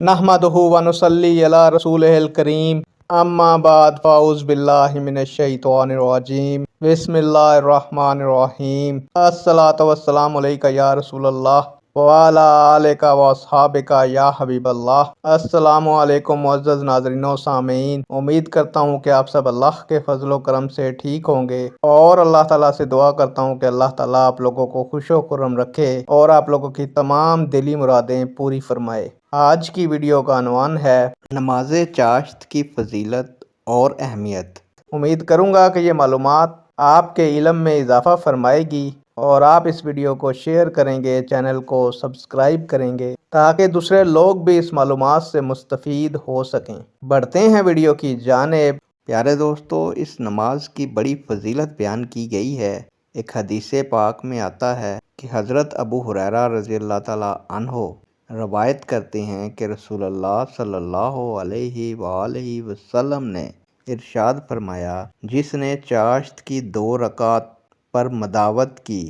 नहमदुहु व नुसल्ली अला रसूलिहिल करीम अम्मा बाद फ़ाउज़ बिल्लाहि मिनश शैतानिर रजीम बिस्मिल्लाहिर रहमानिर रहीम अस्सलातु वस्सलामु अलैका या रसूलल्लाह व अला आलिका व अस्हाबिका या हबीबल्लाह। अस्सलामु अलैकुम मुअज़्ज़ज़ नाज़रीन व सामीन। उम्मीद करता हूँ कि आप सब अल्लाह के फजलो करम से ठीक होंगे और अल्लाह ताला से दुआ करता हूँ कि अल्लाह ताला आप लोगों को खुशो खुर्रम रखे और आप लोगों की तमाम दिली मुरादें पूरी फरमाए। आज की वीडियो का अनवान है नमाज चाश्त की फजीलत और अहमियत। उम्मीद करूँगा कि ये मालूमात आपके इल्म में इजाफ़ा फरमाएगी और आप इस वीडियो को शेयर करेंगे, चैनल को सब्सक्राइब करेंगे ताकि दूसरे लोग भी इस मालूमात से मुस्तफ़ीद हो सकें। बढ़ते हैं वीडियो की जानिब। प्यारे दोस्तों, इस नमाज की बड़ी फजीलत बयान की गई है। एक हदीस पाक में आता है कि हज़रत अबू हुरैरा रज़ियल्लाह ताला अन्हो रवायत करते हैं कि रसूलुल्लाह सल्लल्लाहु अलैहि वसल्लम ने इरशाद फरमाया, जिसने चाश्त की 2 रकात पर मदावत की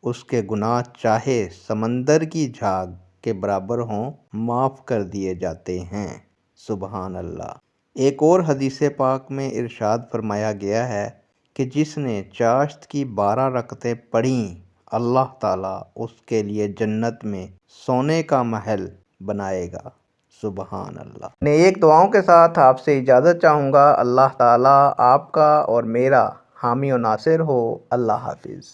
उसके गुनाह चाहे समंदर की झाग के बराबर हों माफ़ कर दिए जाते हैं। सुबहान अल्लाह। एक और हदीस पाक में इरशाद फरमाया गया है कि जिसने चाश्त की 12 रकतें पढ़ीं अल्लाह ताला उसके लिए जन्नत में सोने का महल बनाएगा। सुबहान अल्लाह। नेक दुआओं के साथ आपसे इजाज़त चाहूँगा। अल्लाह ताला आपका और मेरा हामी और नासिर हो। अल्लाह हाफिज़।